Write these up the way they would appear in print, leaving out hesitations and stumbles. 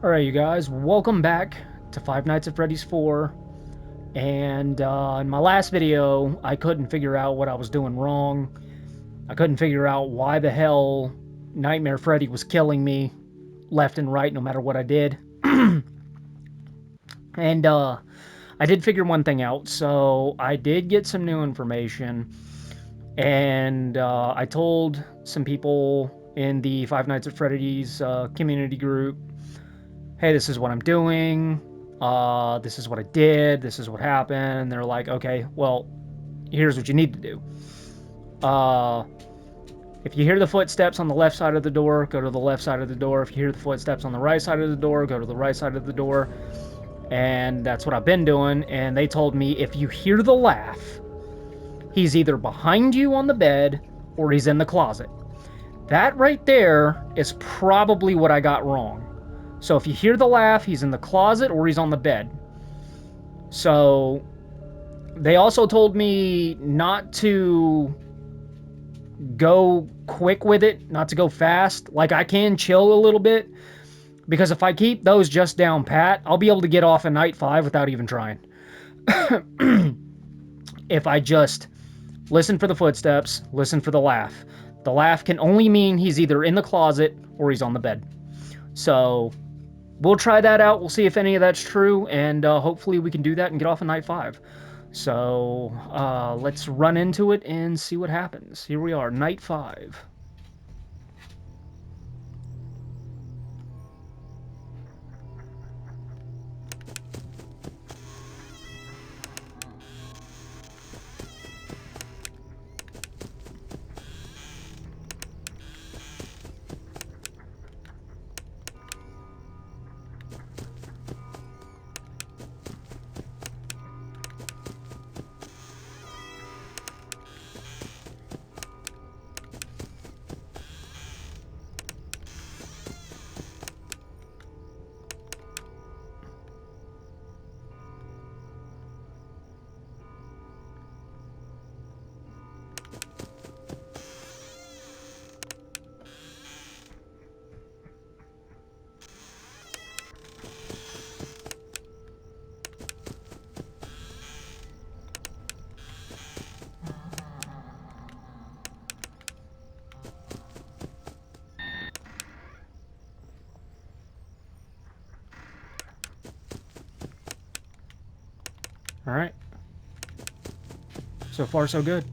Alright, you guys, welcome back to Five Nights at Freddy's 4. And in my last video, I couldn't figure out what I was doing wrong. I couldn't figure out why the hell Nightmare Freddy was killing me left and right no matter what I did. And I did figure one thing out, so I did get some new information. And I told some people in the Five Nights at Freddy's community group, hey, this is what I'm doing, this is what I did, this is what happened, and they're like, okay, well, here's what you need to do. If you hear the footsteps on the left side of the door, go to the left side of the door. If you hear the footsteps on the right side of the door, go to the right side of the door. And that's what I've been doing, and they told me if you hear the laugh, he's either behind you on the bed or he's in the closet. That right there is probably what I got wrong. So if you hear the laugh, he's in the closet or he's on the bed. So they also told me not to go quick with it, not to go fast. Like, I can chill a little bit, because if I keep those just down pat, I'll be able to get off at night 5 without even trying. If I just listen for the footsteps, listen for the laugh. The laugh can only mean he's either in the closet or he's on the bed. So we'll try that out. We'll see if any of that's true, and hopefully we can do that and get off at night 5. So let's run into it and see what happens. Here we are, night 5. All right. So far, so good.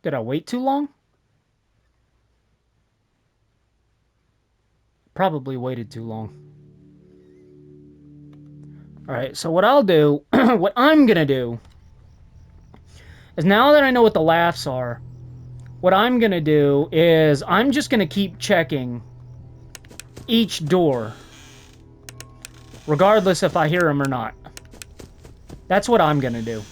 Did I wait too long? Probably waited too long. Alright, so what I'll do, what I'm gonna do, is now that I know what the laughs are, what I'm gonna do is I'm just gonna keep checking each door, regardless if I hear them or not. That's what I'm gonna do.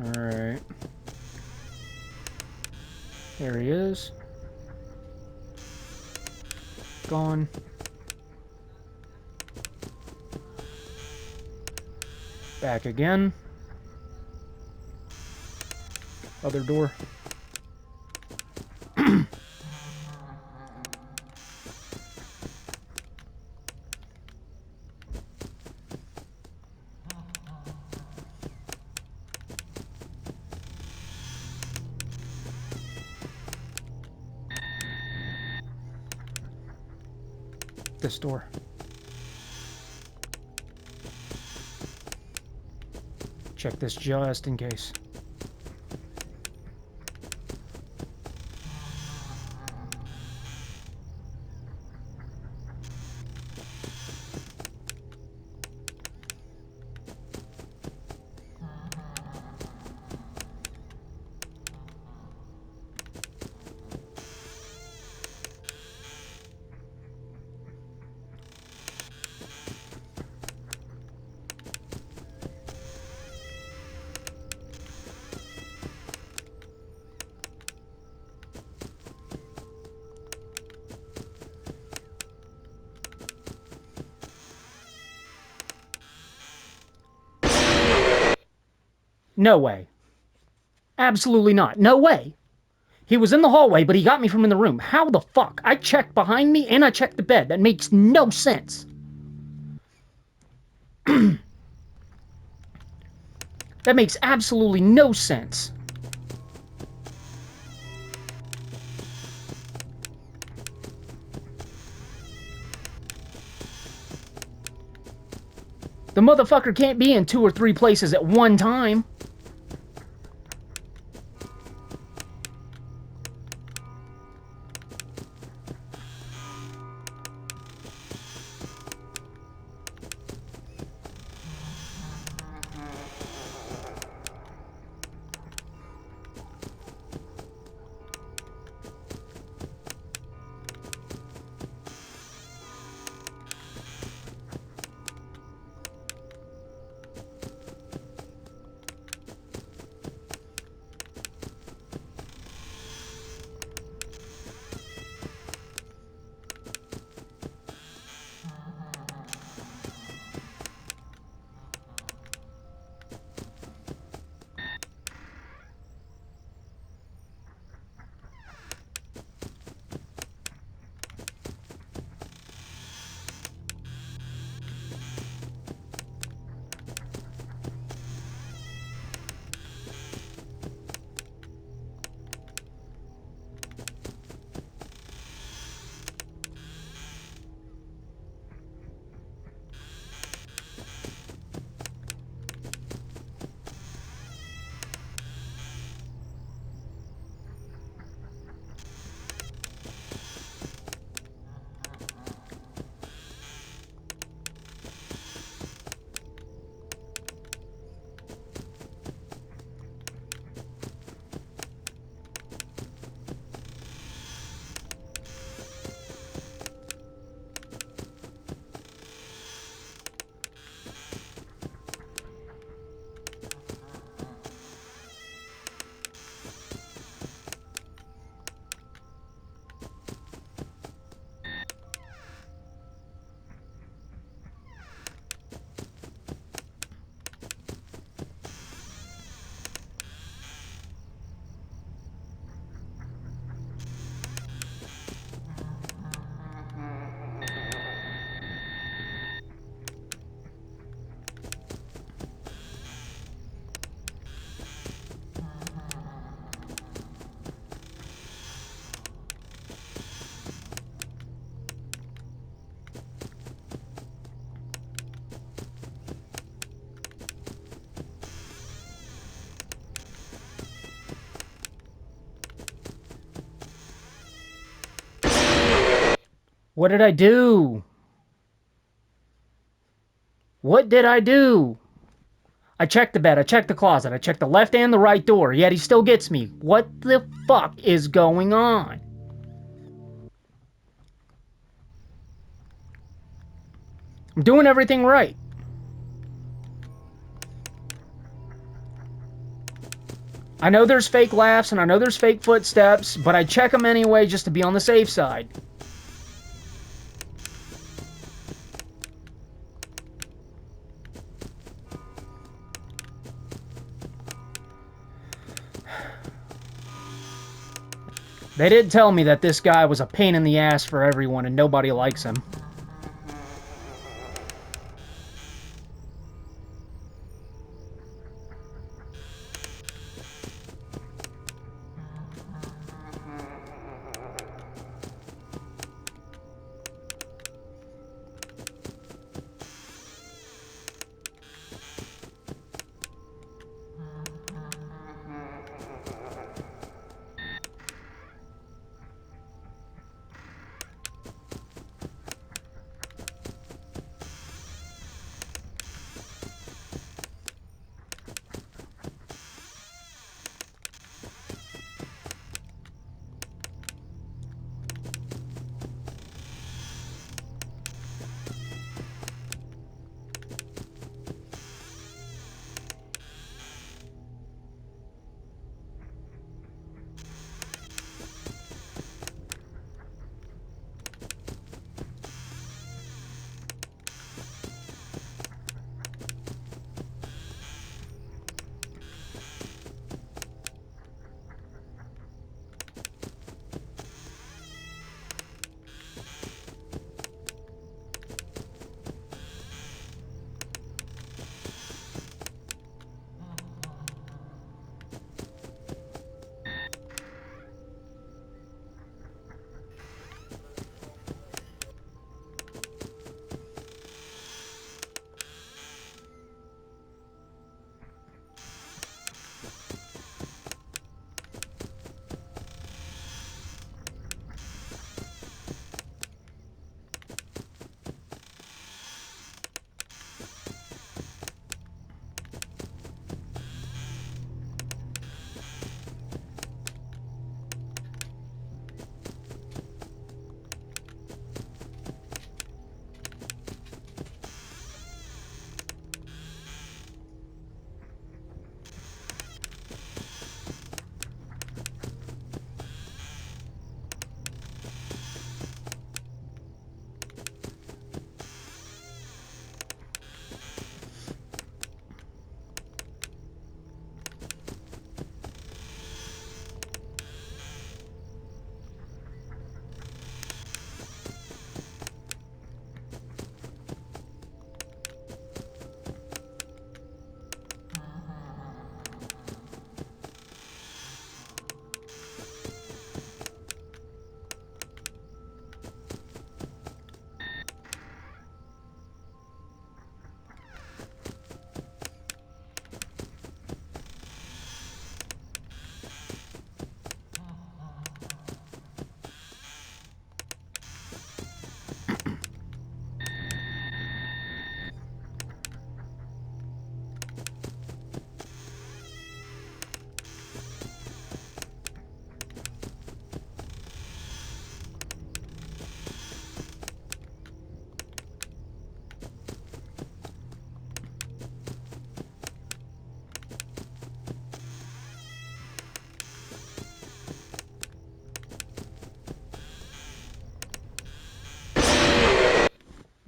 Alright. There he is. Gone. Back again. Other door. This door. Check this just in case. No way. Absolutely not. No way. He was in the hallway, but he got me from in the room. How the fuck? I checked behind me and I checked the bed. That makes no sense. That makes absolutely no sense. The motherfucker can't be in 2 or 3 places at one time. What did I do? What did I do? I checked the bed, I checked the closet, I checked the left and the right door, yet he still gets me. What the fuck is going on? I'm doing everything right. I know there's fake laughs and I know there's fake footsteps, but I check them anyway just to be on the safe side. They did tell me that this guy was a pain in the ass for everyone and nobody likes him.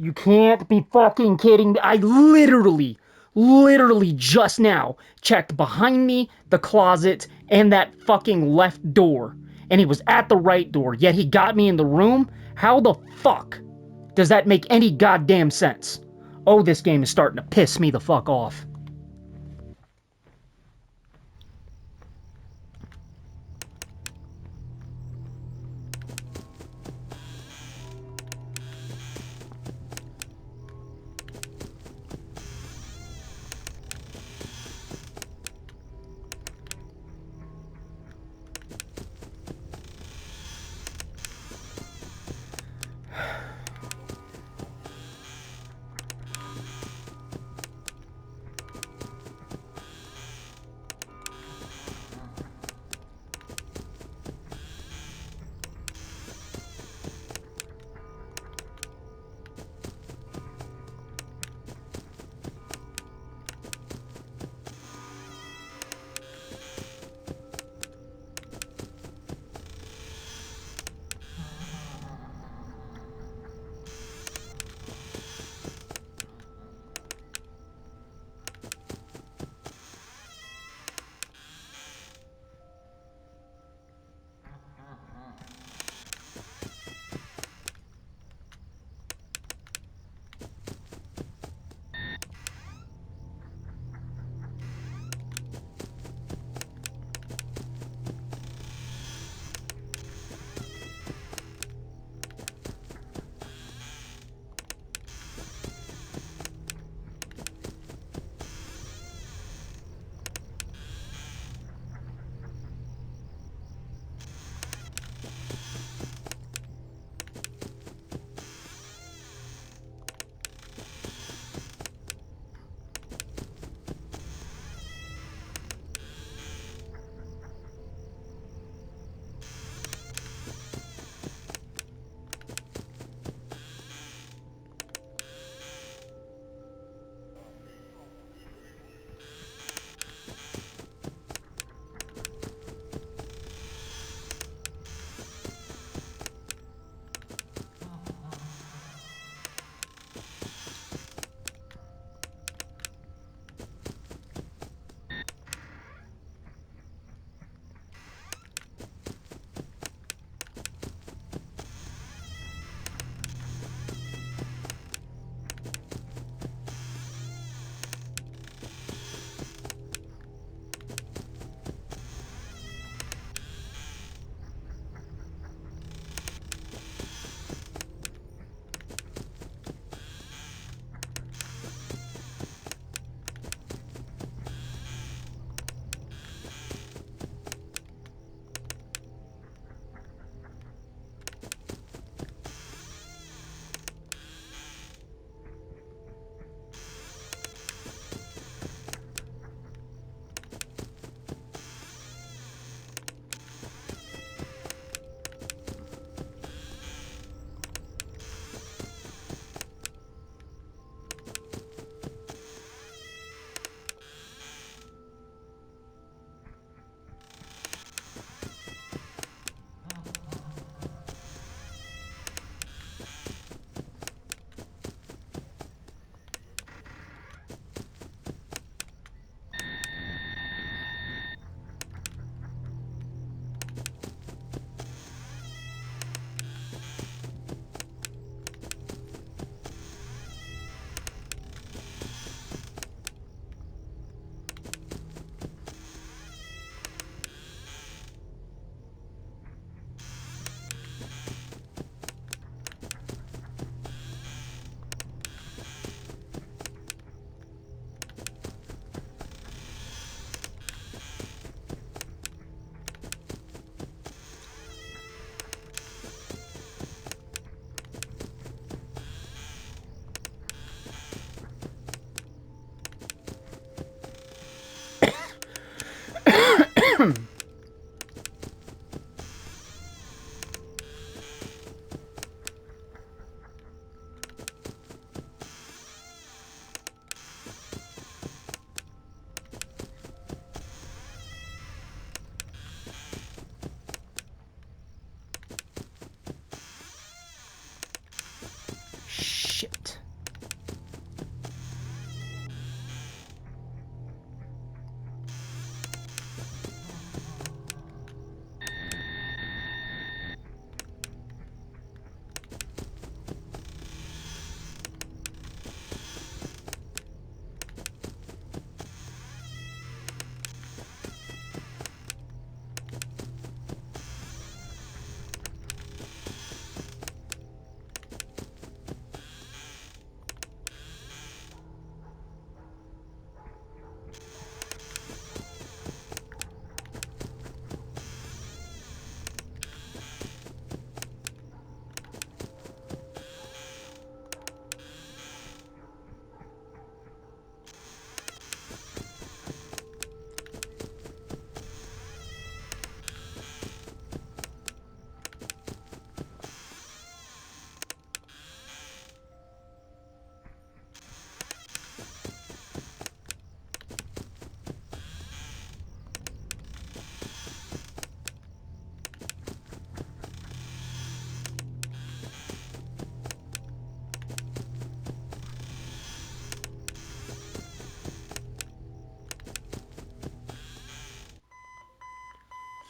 You can't be fucking kidding me. I literally just now checked behind me, the closet, and that fucking left door. And he was at the right door, yet he got me in the room? How the fuck does that make any goddamn sense? Oh, this game is starting to piss me the fuck off.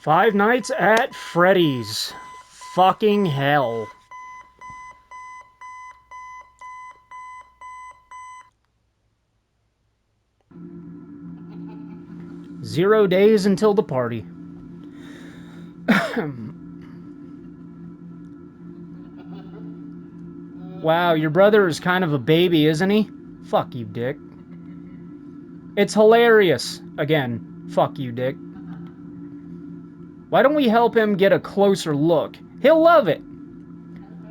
Five Nights at Freddy's. Fucking hell. Zero days until the party. Wow, your brother is kind of a baby, isn't he? Fuck you, Dick. It's hilarious. Again, fuck you, Dick. Why don't we help him get a closer look? He'll love it.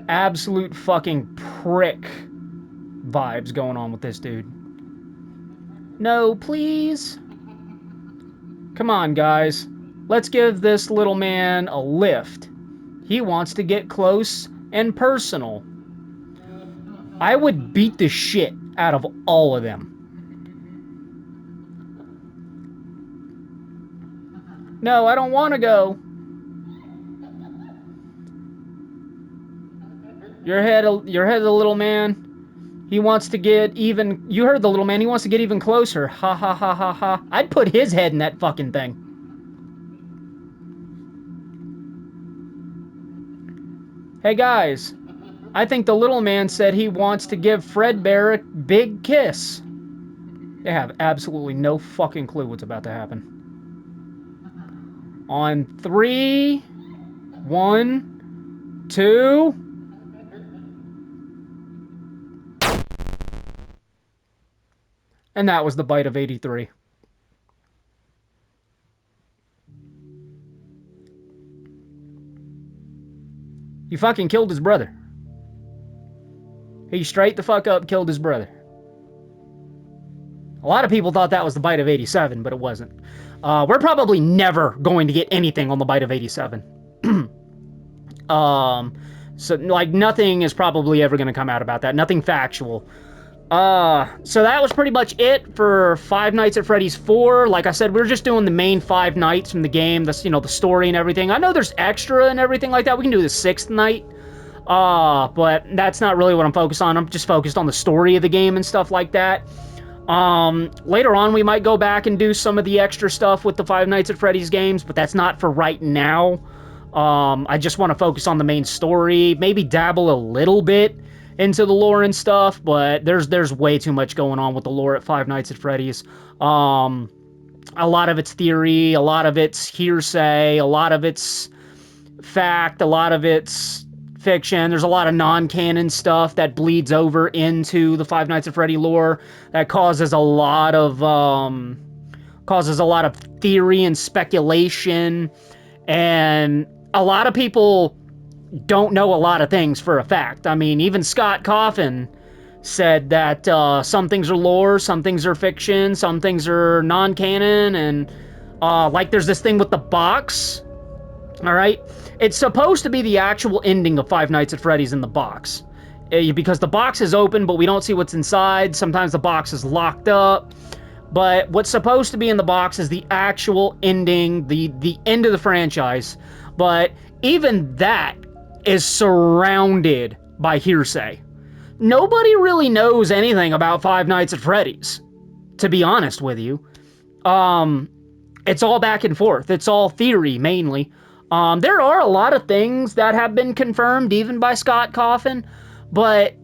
Absolute fucking prick vibes going on with this dude. No, please. Come on, guys. Let's give this little man a lift. He wants to get close and personal. I would beat the shit out of all of them. No, I don't want to go. Your head, the little man. He wants to get even... You heard the little man. He wants to get even closer. Ha ha ha ha ha. I'd put his head in that fucking thing. Hey guys, I think the little man said he wants to give Fredbear a big kiss. They have absolutely no fucking clue what's about to happen. On 3, 1, 2... And that was the bite of 83. He fucking killed his brother. He straight the fuck up killed his brother. A lot of people thought that was the bite of 87, but it wasn't. We're probably never going to get anything on the bite of 87. So, like, nothing is probably ever going to come out about that. Nothing factual. So that was pretty much it for Five Nights at Freddy's 4. Like I said, we were just doing the main 5 nights from the game, the, you know, the story and everything. I know there's extra and everything like that. We can do the 6th night. But that's not really what I'm focused on. I'm just focused on the story of the game and stuff like that. Later on, we might go back and do some of the extra stuff with the Five Nights at Freddy's games, but that's not for right now. I just want to focus on the main story, maybe dabble a little bit into the lore and stuff, but there's way too much going on with the lore at Five Nights at Freddy's. A lot of it's theory, a lot of it's hearsay, a lot of it's fact, a lot of it's fiction. There's a lot of non-canon stuff that bleeds over into the Five Nights at Freddy lore that causes a lot of theory and speculation, and a lot of people don't know a lot of things for a fact. I mean, even Scott Coffin said that some things are lore, some things are fiction, some things are non-canon, and like there's this thing with the box, alright? It's supposed to be the actual ending of Five Nights at Freddy's in the box. Because the box is open, but we don't see what's inside. Sometimes the box is locked up. But what's supposed to be in the box is the actual ending, the end of the franchise. But even that is surrounded by hearsay. Nobody really knows anything about Five Nights at Freddy's, to be honest with you. It's all back and forth. It's all theory, mainly. There are a lot of things that have been confirmed, even by Scott Coffin, but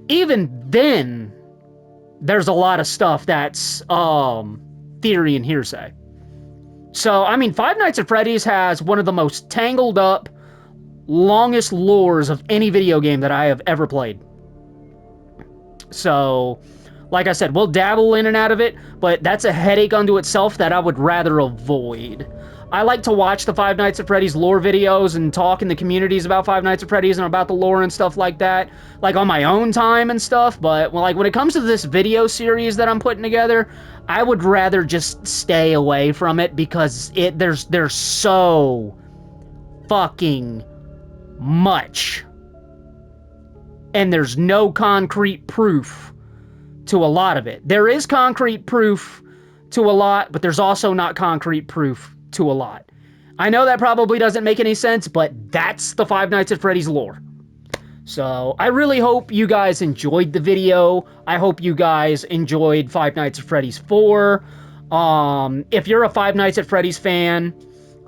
even then, there's a lot of stuff that's theory and hearsay. So, I mean, Five Nights at Freddy's has one of the most tangled up, longest lores of any video game that I have ever played. So, like I said, we'll dabble in and out of it, but that's a headache unto itself that I would rather avoid. I like to watch the Five Nights at Freddy's lore videos and talk in the communities about Five Nights at Freddy's and about the lore and stuff like that, like on my own time and stuff, but like when it comes to this video series that I'm putting together, I would rather just stay away from it because there's so fucking much, and there's no concrete proof to a lot of it. There is concrete proof to a lot, but there's also not concrete proof to a lot. I know that probably doesn't make any sense, but that's the Five Nights at Freddy's lore. So, I really hope you guys enjoyed the video. I hope you guys enjoyed Five Nights at Freddy's 4. If you're a Five Nights at Freddy's fan,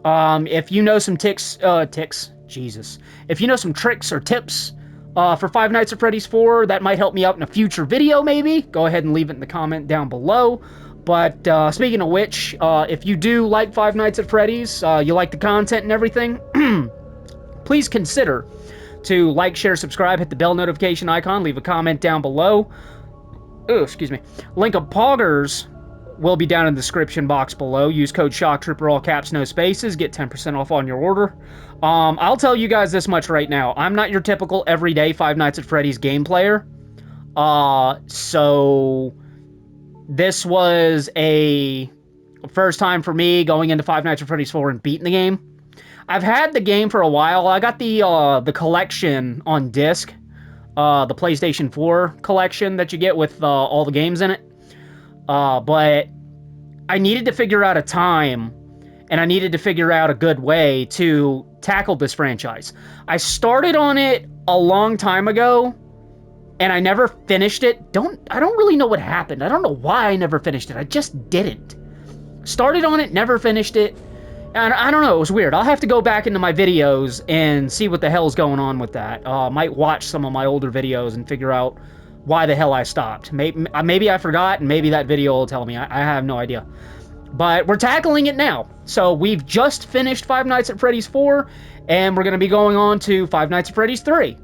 If you know some Jesus. If you know some tricks or tips for Five Nights at Freddy's 4, that might help me out in a future video, maybe. Go ahead and leave it in the comment down below. But speaking of which, if you do like Five Nights at Freddy's, you like the content and everything, please consider to like, share, subscribe, hit the bell notification icon, leave a comment down below. Oh, excuse me. Link of poggers will be down in the description box below. Use code SHOCKTROOPER, all caps, no spaces. Get 10% off on your order. I'll tell you guys this much right now. I'm not your typical everyday Five Nights at Freddy's game player. So this was a first time for me going into Five Nights at Freddy's 4 and beating the game. I've had the game for a while. I got the collection on disc. The PlayStation 4 collection that you get with all the games in it. But I needed to figure out a time, and I needed to figure out a good way to tackle this franchise. I started on it a long time ago, and I never finished it. I don't really know what happened. I don't know why I never finished it. I just didn't. Started on it, never finished it. And I don't know, it was weird. I'll have to go back into my videos and see what the hell's going on with that. Might watch some of my older videos and figure out why the hell I stopped. Maybe I forgot, and maybe that video will tell me. I have no idea. But we're tackling it now. So we've just finished Five Nights at Freddy's 4, and we're going to be going on to Five Nights at Freddy's 3.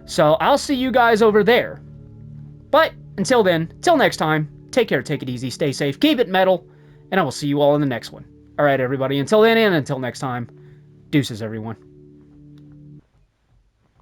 So I'll see you guys over there. But until then, till next time, take care, take it easy, stay safe, keep it metal, and I will see you all in the next one. Alright, everybody, until then and until next time, deuces, everyone.